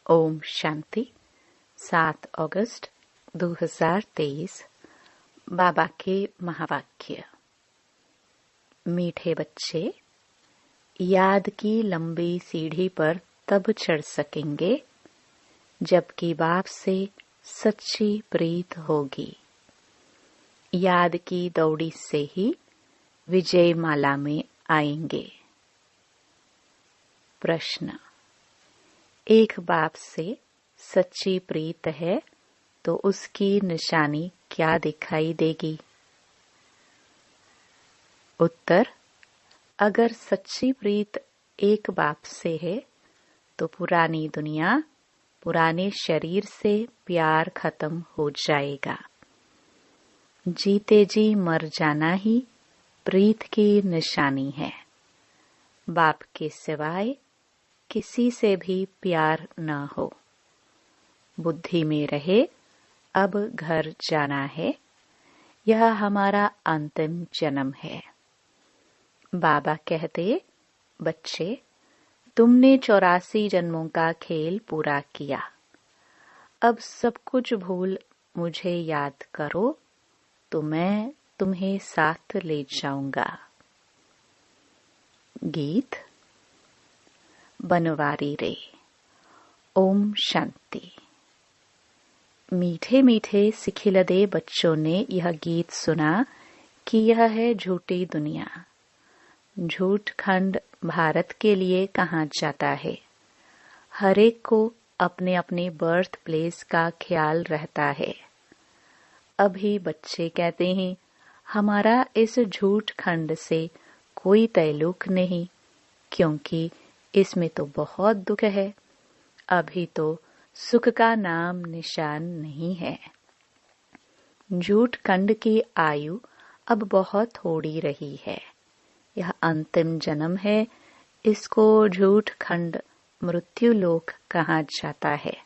ओम शांति। 7 अगस्त 2023। बाबा के महावाक्य। मीठे बच्चे, याद की लंबी सीढ़ी पर तब चढ़ सकेंगे जबकि बाप से सच्ची प्रीत होगी। याद की दौड़ी से ही विजय माला में आएंगे। प्रश्न। एक बाप से सच्ची प्रीत है तो उसकी निशानी क्या दिखाई देगी? उत्तर। अगर सच्ची प्रीत एक बाप से है तो पुरानी दुनिया, पुराने शरीर से प्यार खत्म हो जाएगा। जीते जी मर जाना ही प्रीत की निशानी है। बाप के सिवाय किसी से भी प्यार न हो। बुद्धि में रहे अब घर जाना है, यह हमारा अंतिम जन्म है। बाबा कहते, बच्चे, तुमने 84 जन्मों का खेल पूरा किया। अब सब कुछ भूल मुझे याद करो तो मैं तुम्हें साथ ले जाऊंगा। गीत। बनवारी रे। ओम शांति। मीठे मीठे सिखिलदे बच्चों ने यह गीत सुना कि यह है झूठी दुनिया। झूठ खंड भारत के लिए कहा जाता है। हर एक को अपने अपने बर्थ प्लेस का ख्याल रहता है। अभी बच्चे कहते हैं, हमारा इस झूठ खंड से कोई ताल्लुक नहीं, क्योंकि इसमें तो बहुत दुख है। अभी तो सुख का नाम निशान नहीं है। झूठ खंड की आयु अब बहुत थोड़ी रही है। यह अंतिम जन्म है। इसको झूठ खंड मृत्यु लोक कहा जाता है।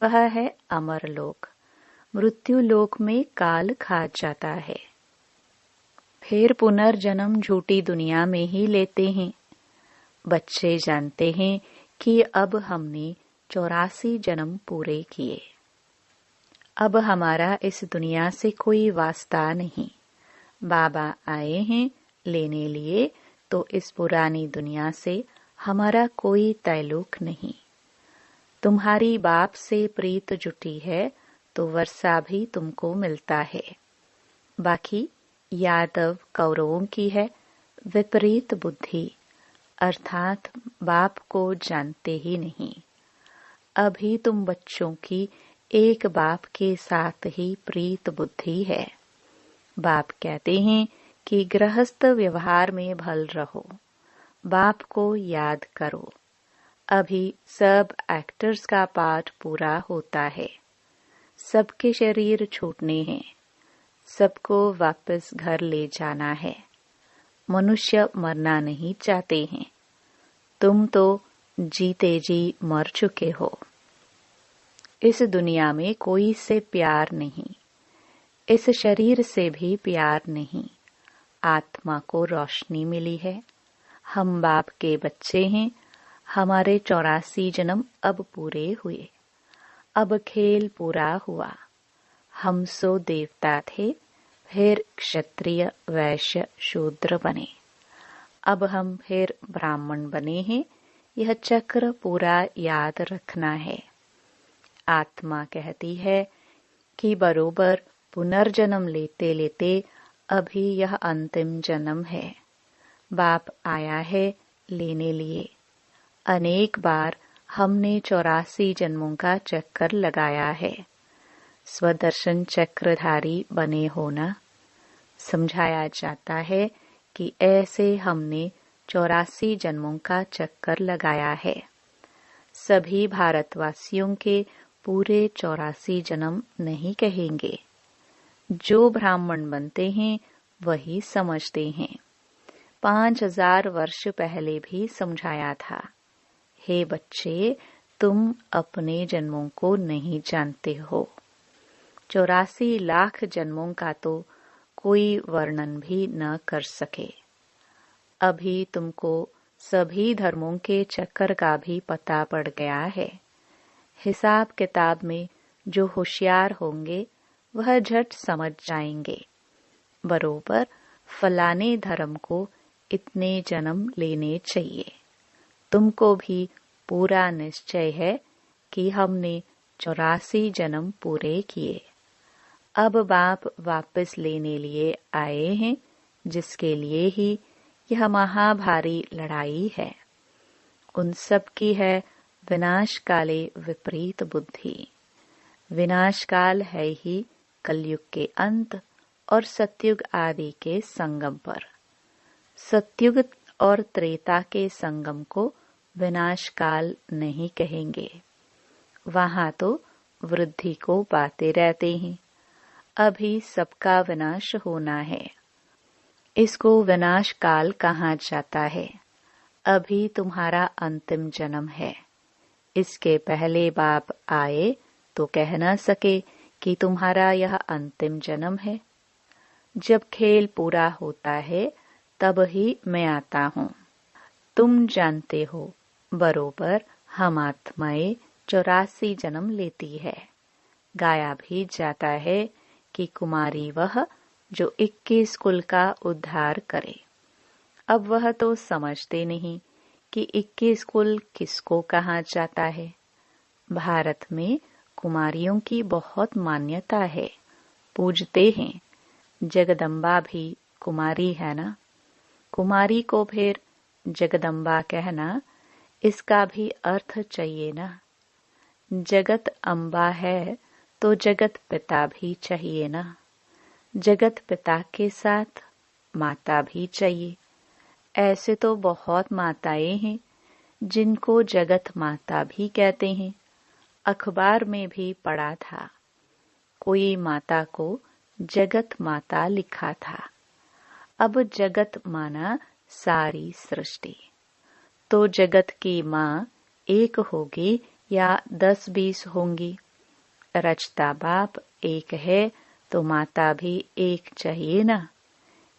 वह है अमर लोक। मृत्यु लोक में काल खा जाता है। फिर पुनर्जन्म झूठी दुनिया में ही लेते हैं। बच्चे जानते हैं कि अब हमने 84 जन्म पूरे किए। अब हमारा इस दुनिया से कोई वास्ता नहीं। बाबा आए हैं लेने लिए, तो इस पुरानी दुनिया से हमारा कोई ताल्लुक नहीं। तुम्हारी बाप से प्रीत जुटी है तो वर्षा भी तुमको मिलता है। बाकी यादव कौरवों की है विपरीत बुद्धि, अर्थात बाप को जानते ही नहीं। अभी तुम बच्चों की एक बाप के साथ ही प्रीत बुद्धि है। बाप कहते हैं कि गृहस्थ व्यवहार में भल रहो, बाप को याद करो। अभी सब एक्टर्स का पाठ पूरा होता है। सबके शरीर छूटने हैं। सबको वापस घर ले जाना है। मनुष्य मरना नहीं चाहते हैं। तुम तो जीते जी मर चुके हो। इस दुनिया में कोई से प्यार नहीं। इस शरीर से भी प्यार नहीं। आत्मा को रोशनी मिली है। हम बाप के बच्चे हैं। हमारे 84 जन्म अब पूरे हुए। अब खेल पूरा हुआ। हम सो देवता थे, फिर क्षत्रिय, वैश्य, शूद्र बने। अब हम फिर ब्राह्मण बने हैं। यह चक्र पूरा याद रखना है। आत्मा कहती है कि बरोबर पुनर्जन्म लेते लेते अभी यह अंतिम जन्म है। बाप आया है लेने लिए। अनेक बार हमने 84 जन्मों का चक्कर लगाया है। स्वदर्शन चक्रधारी बने होना। समझाया जाता है कि ऐसे हमने 84 जन्मों का चक्कर लगाया है। सभी भारतवासियों के पूरे 84 जन्म नहीं कहेंगे। जो ब्राह्मण बनते हैं वही समझते हैं। 5000 वर्ष पहले भी समझाया था। हे बच्चे, तुम अपने जन्मों को नहीं जानते हो। 84 लाख जन्मों का तो कोई वर्णन भी न कर सके। अभी तुमको सभी धर्मों के चक्कर का भी पता पड़ गया है। हिसाब किताब में जो होशियार होंगे वह झट समझ जाएंगे, बरोबर फलाने धर्म को इतने जन्म लेने चाहिए। तुमको भी पूरा निश्चय है कि हमने 84 जन्म पूरे किए। अब बाप वापस लेने लिए आए हैं, जिसके लिए ही यह महाभारी लड़ाई है। उन सब की है विनाश काले विपरीत बुद्धि। विनाश काल है ही कलयुग के अंत और सतयुग आदि के संगम पर। सतयुग और त्रेता के संगम को विनाश काल नहीं कहेंगे, वहां तो वृद्धि को पाते रहते हैं। अभी सबका विनाश होना है, इसको विनाश काल कहा जाता है। अभी तुम्हारा अंतिम जन्म है। इसके पहले बाप आए तो कह न सके कि तुम्हारा यह अंतिम जन्म है। जब खेल पूरा होता है तब ही मैं आता हूँ। तुम जानते हो बरोबर हम आत्माएं 84 जन्म लेती है। गाया भी जाता है कि कुमारी वह जो 21 कुल का उद्धार करे। अब वह तो समझते नहीं कि 21 कुल किसको कहा जाता है। भारत में कुमारियों की बहुत मान्यता है, पूजते हैं। जगदम्बा भी कुमारी है ना। कुमारी को फिर जगदम्बा कहना, इसका भी अर्थ चाहिए ना। जगत अम्बा है तो जगत पिता भी चाहिए ना। जगत पिता के साथ माता भी चाहिए। ऐसे तो बहुत माताएं हैं जिनको जगत माता भी कहते हैं। अखबार में भी पढ़ा था, कोई माता को जगत माता लिखा था। अब जगत माना सारी सृष्टि। तो जगत की माँ एक होगी या 10-20 होंगी। रचता बाप एक है तो माता भी एक चाहिए ना।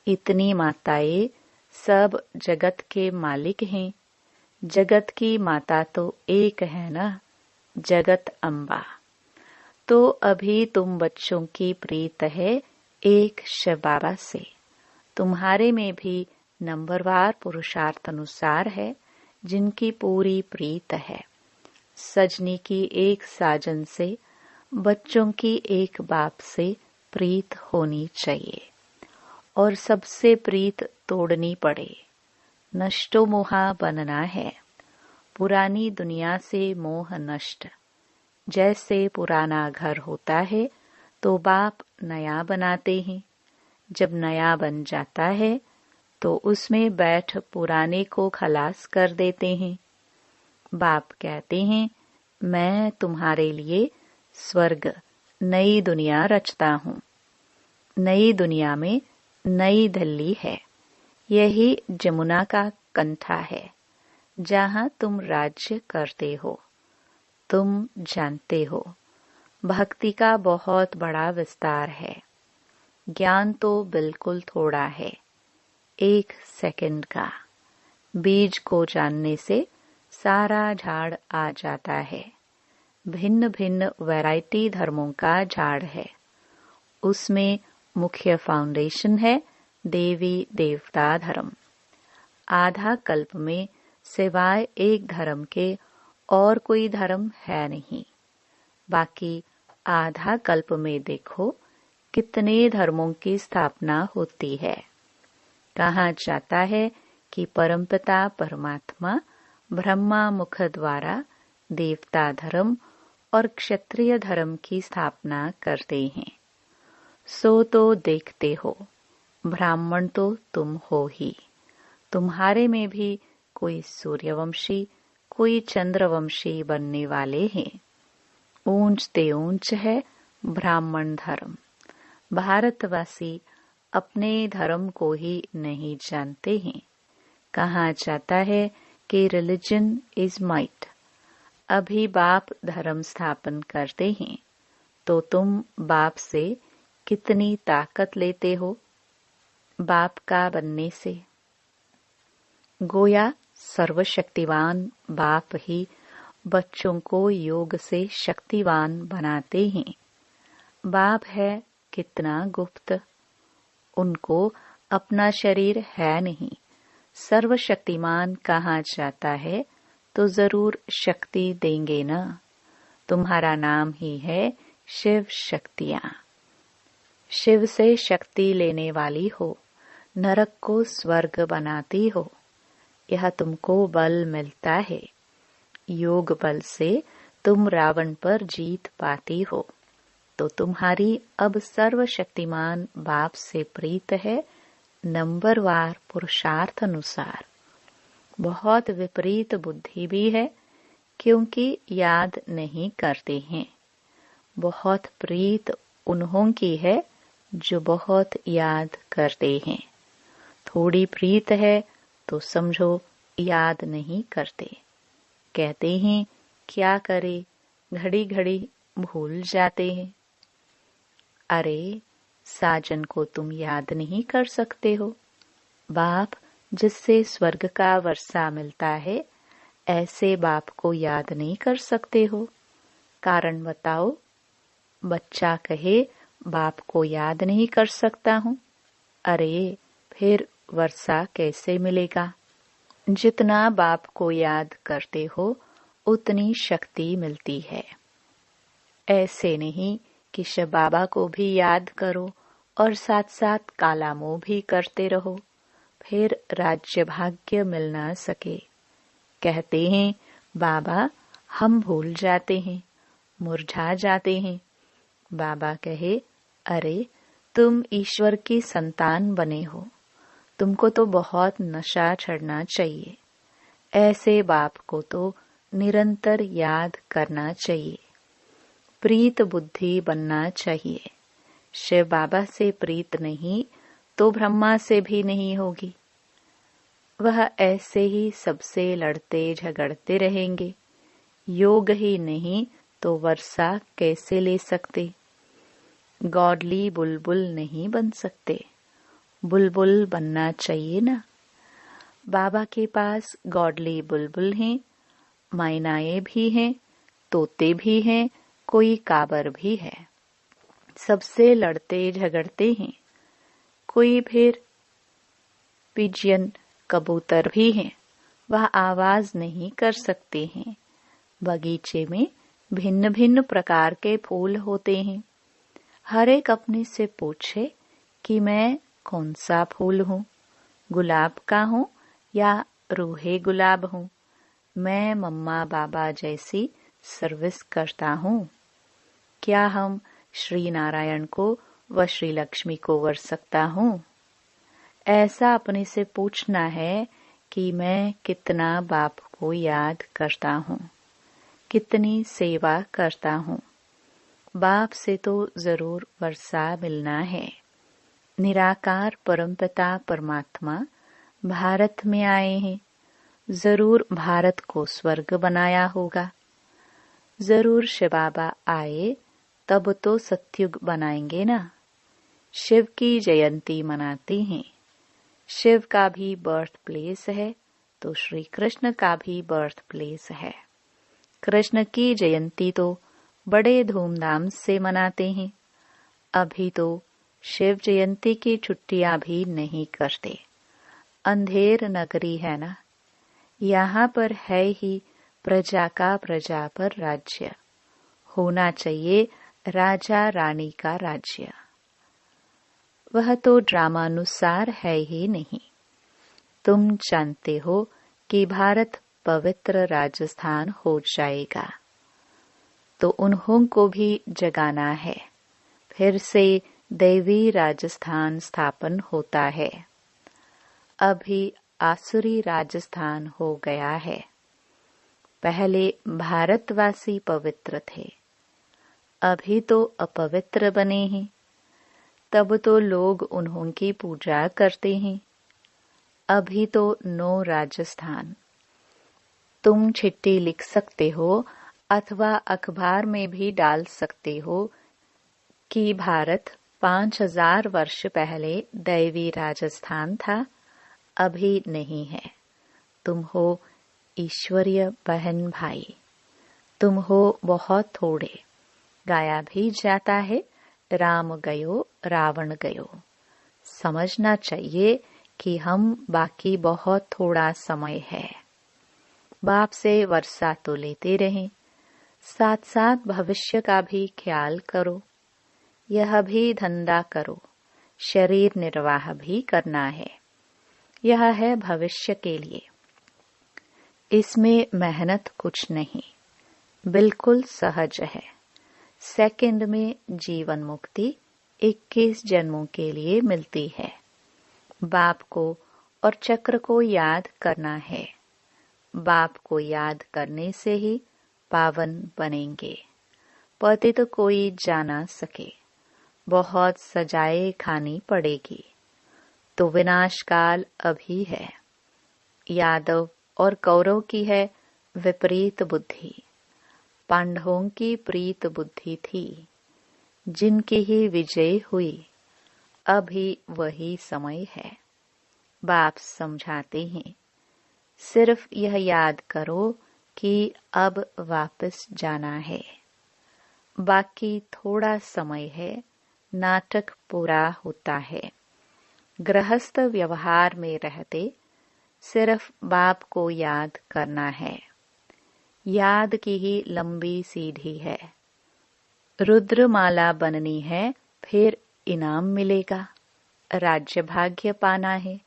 इतनी माताएं सब जगत के मालिक हैं। जगत की माता तो एक है ना, जगत अम्बा। तो अभी तुम बच्चों की प्रीत है एक शिव बाबा से। तुम्हारे में भी नंबरवार पुरुषार्थ अनुसार है जिनकी पूरी प्रीत है। सजनी की एक साजन से, बच्चों की एक बाप से प्रीत होनी चाहिए और सबसे प्रीत तोड़नी पड़े। नष्टो मोहा बनना है। पुरानी दुनिया से मोह नष्ट। जैसे पुराना घर होता है तो बाप नया बनाते हैं। जब नया बन जाता है तो उसमें बैठ पुराने को खलास कर देते हैं। बाप कहते हैं, मैं तुम्हारे लिए स्वर्ग नई दुनिया रचता हूँ। नई दुनिया में नई दिल्ली है। यही जमुना का कंठा है जहाँ तुम राज्य करते हो। तुम जानते हो भक्ति का बहुत बड़ा विस्तार है। ज्ञान तो बिल्कुल थोड़ा है, 1 सेकंड का। बीज को जानने से सारा झाड़ आ जाता है। भिन्न भिन्न वैरायटी धर्मों का झाड़ है। उसमें मुख्य फाउंडेशन है देवी देवता धर्म। आधा कल्प में सिवाय एक धर्म के और कोई धर्म है नहीं। बाकी आधा कल्प में देखो कितने धर्मों की स्थापना होती है। कहा जाता है कि परमपिता परमात्मा ब्रह्मा मुख द्वारा देवता धर्म और क्षत्रिय धर्म की स्थापना करते हैं। सो तो देखते हो, ब्राह्मण तो तुम हो ही। तुम्हारे में भी कोई सूर्यवंशी, कोई चंद्रवंशी बनने वाले हैं। ऊंच ते ऊंच है ब्राह्मण धर्म। भारतवासी अपने धर्म को ही नहीं जानते हैं। कहा जाता है कि रिलीजन इज माइट। अभी बाप धर्म स्थापन करते हैं तो तुम बाप से कितनी ताकत लेते हो बाप का बनने से। गोया सर्वशक्तिवान बाप ही बच्चों को योग से शक्तिवान बनाते हैं। बाप है कितना गुप्त, उनको अपना शरीर है नहीं। सर्वशक्तिमान कहा जाता है तो जरूर शक्ति देंगे ना। तुम्हारा नाम ही है शिव शक्तियां। शिव से शक्ति लेने वाली हो, नरक को स्वर्ग बनाती हो। यह तुमको बल मिलता है। योग बल से तुम रावण पर जीत पाती हो। तो तुम्हारी अब सर्वशक्तिमान बाप से प्रीत है, नंबरवार पुरुषार्थ अनुसार। बहुत विपरीत बुद्धि भी है, क्योंकि याद नहीं करते हैं। बहुत प्रीत उन्हों की है जो बहुत याद करते हैं। थोड़ी प्रीत है तो समझो याद नहीं करते। कहते हैं क्या करे, घड़ी घड़ी भूल जाते हैं। अरे साजन को तुम याद नहीं कर सकते हो। बाप जिससे स्वर्ग का वर्षा मिलता है, ऐसे बाप को याद नहीं कर सकते हो। कारण बताओ। बच्चा कहे बाप को याद नहीं कर सकता हूँ। अरे फिर वर्षा कैसे मिलेगा? जितना बाप को याद करते हो उतनी शक्ति मिलती है। ऐसे नहीं कि शिव बाबा को भी याद करो और साथ साथ काला मोह भी करते रहो, फिर राज्य भाग्य मिल ना सके। कहते हैं बाबा हम भूल जाते हैं, मुरझा जाते हैं। बाबा कहे अरे तुम ईश्वर की संतान बने हो, तुमको तो बहुत नशा चढ़ना चाहिए। ऐसे बाप को तो निरंतर याद करना चाहिए। प्रीत बुद्धि बनना चाहिए। शिव बाबा से प्रीत नहीं तो ब्रह्मा से भी नहीं होगी। वह ऐसे ही सबसे लड़ते झगड़ते रहेंगे। योग ही नहीं तो वर्षा कैसे ले सकते? गॉडली बुलबुल नहीं बन सकते। बुलबुल बनना चाहिए ना। बाबा के पास गॉडली बुलबुल हैं, मैनाएं भी हैं, तोते भी हैं, कोई काबर भी है। सबसे लड़ते झगड़ते हैं। कोई फिर पिजियन कबूतर भी हैं, वह आवाज नहीं कर सकते हैं। बगीचे में भिन्न भिन्न प्रकार के फूल होते हैं। हर एक अपने से पूछे कि मैं कौन सा फूल हूँ, गुलाब का हूँ या रूहे गुलाब हूँ। मैं मम्मा बाबा जैसी सर्विस करता हूँ। क्या हम श्री नारायण को व श्री लक्ष्मी को वर सकता हूँ? ऐसा अपने से पूछना है कि मैं कितना बाप को याद करता हूँ, कितनी सेवा करता हूँ। बाप से तो जरूर वर्षा मिलना है। निराकार परमपिता परमात्मा भारत में आए हैं, जरूर भारत को स्वर्ग बनाया होगा। जरूर शिव बाबा आए तब तो सत्युग बनाएंगे ना। शिव की जयंती मनाते हैं। शिव का भी बर्थ प्लेस है तो श्री कृष्ण का भी बर्थ प्लेस है। कृष्ण की जयंती तो बड़े धूमधाम से मनाते हैं। अभी तो शिव जयंती की छुट्टियां भी नहीं करते। अंधेर नगरी है ना, यहाँ पर है ही प्रजा का प्रजा पर राज्य। होना चाहिए राजा रानी का राज्य। वह तो ड्रामानुसार है ही नहीं। तुम जानते हो कि भारत पवित्र राजस्थान हो जाएगा, तो उन्हों को भी जगाना है। फिर से दैवी राजस्थान स्थापन होता है। अभी आसुरी राजस्थान हो गया है। पहले भारतवासी पवित्र थे, अभी तो अपवित्र बने हैं। तब तो लोग उन्हों की पूजा करते हैं। अभी तो नो राजस्थान। तुम चिट्ठी लिख सकते हो अथवा अखबार में भी डाल सकते हो कि भारत 5000 वर्ष पहले दैवी राजस्थान था, अभी नहीं है। तुम हो ईश्वरीय बहन भाई। तुम हो बहुत थोड़े, गाया भी जाता है राम गयो रावण गयो। समझना चाहिए कि हम बाकी बहुत थोड़ा समय है। बाप से वर्षा तो लेते रहें, साथ साथ भविष्य का भी ख्याल करो। यह भी धंधा करो, शरीर निर्वाह भी करना है। यह है भविष्य के लिए। इसमें मेहनत कुछ नहीं, बिल्कुल सहज है। सेकंड में जीवन मुक्ति 21 जन्मों के लिए मिलती है। बाप को और चक्र को याद करना है। बाप को याद करने से ही पावन बनेंगे। पतित तो कोई जाना सके, बहुत सजाए खानी पड़ेगी। तो विनाश काल अभी है। यादव और कौरव की है विपरीत बुद्धि, पांडवों की प्रीत बुद्धि थी, जिनकी ही विजय हुई। अभी वही समय है। बाप समझाते हैं, सिर्फ यह याद करो कि अब वापस जाना है। बाकी थोड़ा समय है, नाटक पूरा होता है। गृहस्थ व्यवहार में रहते सिर्फ बाप को याद करना है। याद की ही लंबी सीढ़ी है। रुद्रमाला बननी है, फिर इनाम मिलेगा। राज्य भाग्य पाना है,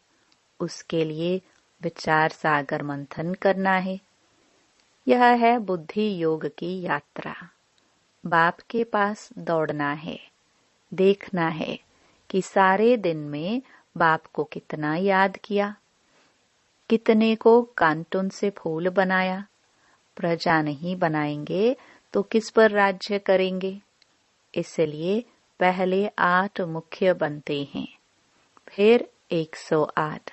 उसके लिए विचार सागर मंथन करना है। यह है बुद्धि योग की यात्रा। बाप के पास दौड़ना है, देखना है कि सारे दिन में बाप को कितना याद किया, कितने को कांटून से फूल बनाया। प्रजा नहीं बनाएंगे तो किस पर राज्य करेंगे। इसलिए पहले 8 मुख्य बनते हैं, फिर 108,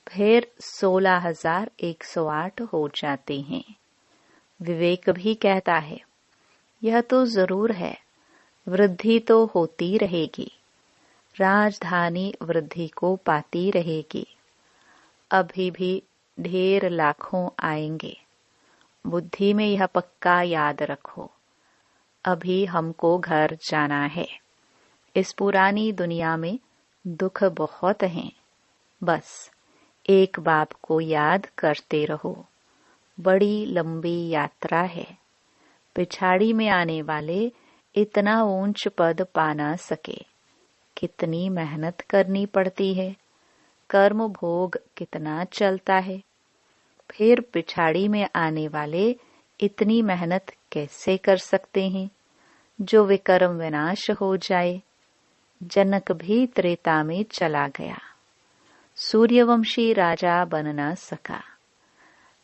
फिर 16,108 हो जाते हैं। विवेक भी कहता है, यह तो जरूर है, वृद्धि तो होती रहेगी। राजधानी वृद्धि को पाती रहेगी। अभी भी ढेर लाखों आएंगे। बुद्धि में यह पक्का याद रखो, अभी हमको घर जाना है। इस पुरानी दुनिया में दुख बहुत हैं। बस एक बाप को याद करते रहो। बड़ी लंबी यात्रा है। पिछाड़ी में आने वाले इतना ऊंच पद पा ना सके। कितनी मेहनत करनी पड़ती है, कर्म भोग कितना चलता है। फिर पिछाड़ी में आने वाले इतनी मेहनत कैसे कर सकते हैं जो विकर्म विनाश हो जाए। जनक भी त्रेता में चला गया, सूर्यवंशी राजा बन न सका।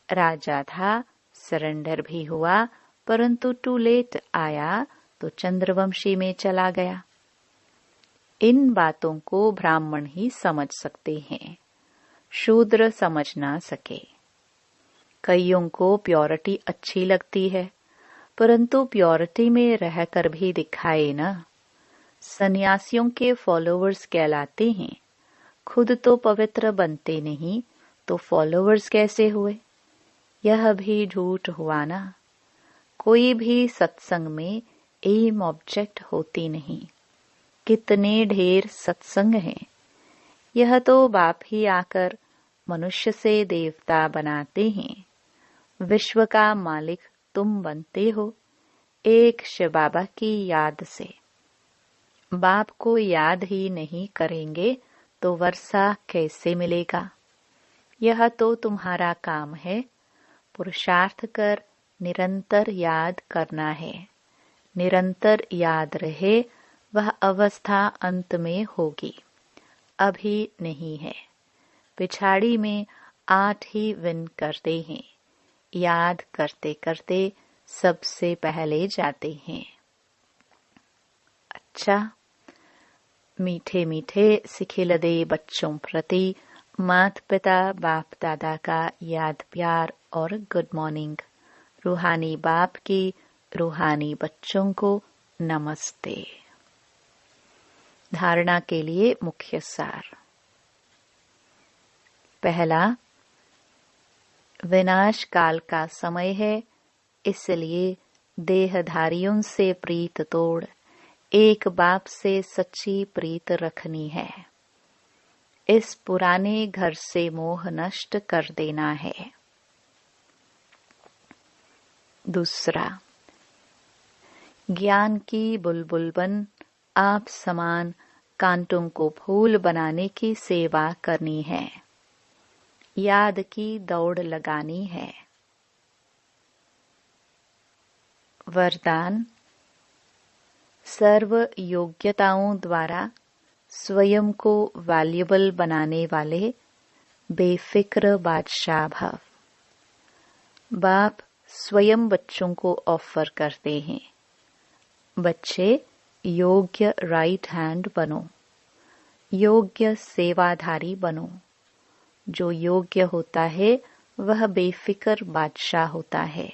राजा था, सरेंडर भी हुआ, परंतु टू लेट आया तो चंद्रवंशी में चला गया। इन बातों को ब्राह्मण ही समझ सकते हैं, शूद्र समझ ना सके। कईयों को प्योरिटी अच्छी लगती है, परंतु प्योरिटी में रहकर भी दिखाए ना। सन्यासियों के फॉलोवर्स कहलाते हैं, खुद तो पवित्र बनते नहीं तो फॉलोवर्स कैसे हुए। यह भी झूठ हुआ ना। कोई भी सत्संग में एम ऑब्जेक्ट होती नहीं। कितने ढेर सत्संग हैं। यह तो बाप ही आकर मनुष्य से देवता बनाते हैं। विश्व का मालिक तुम बनते हो, एक शिव बाबा की याद से। बाप को याद ही नहीं करेंगे तो वर्षा कैसे मिलेगा। यह तो तुम्हारा काम है। पुरुषार्थ कर निरंतर याद करना है। निरंतर याद रहे, वह अवस्था अंत में होगी, अभी नहीं है। पिछाड़ी में 8 ही विन करते हैं। याद करते करते सबसे पहले जाते हैं। अच्छा, मीठे मीठे सिखिलदे बच्चों प्रति माता पिता बाप दादा का याद प्यार और गुड मॉर्निंग। रूहानी बाप की रूहानी बच्चों को नमस्ते। धारणा के लिए मुख्य सार। पहला, विनाश काल का समय है, इसलिए देहधारियों से प्रीत तोड़ एक बाप से सच्ची प्रीत रखनी है। इस पुराने घर से मोह नष्ट कर देना है। दूसरा, ज्ञान की बुलबुल बन आप समान कांटों को फूल बनाने की सेवा करनी है। याद की दौड़ लगानी है। वरदान, सर्व योग्यताओं द्वारा स्वयं को वैल्यूएबल बनाने वाले बेफिक्र बादशाह भव। बाप स्वयं बच्चों को ऑफर करते हैं, बच्चे योग्य राइट हैंड बनो, योग्य सेवाधारी बनो। जो योग्य होता है वह बेफिक्र बादशाह होता है।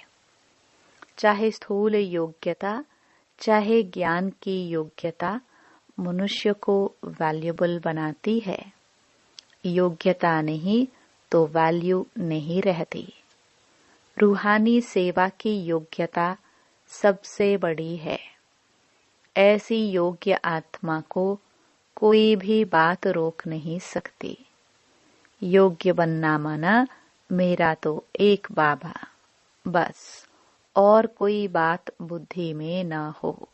चाहे स्थूल योग्यता चाहे ज्ञान की योग्यता मनुष्य को वैल्यूएबल बनाती है। योग्यता नहीं तो वैल्यू नहीं रहती। रूहानी सेवा की योग्यता सबसे बड़ी है। ऐसी योग्य आत्मा को कोई भी बात रोक नहीं सकती। योग्य बनना माना मेरा तो एक बाबा, बस और कोई बात बुद्धि में न हो।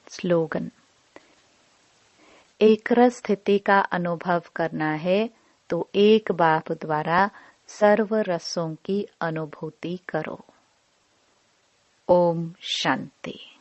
स्लोगन, एकरस स्थिति का अनुभव करना है तो एक बाप द्वारा सर्व रसों की अनुभूति करो। ओम शांति।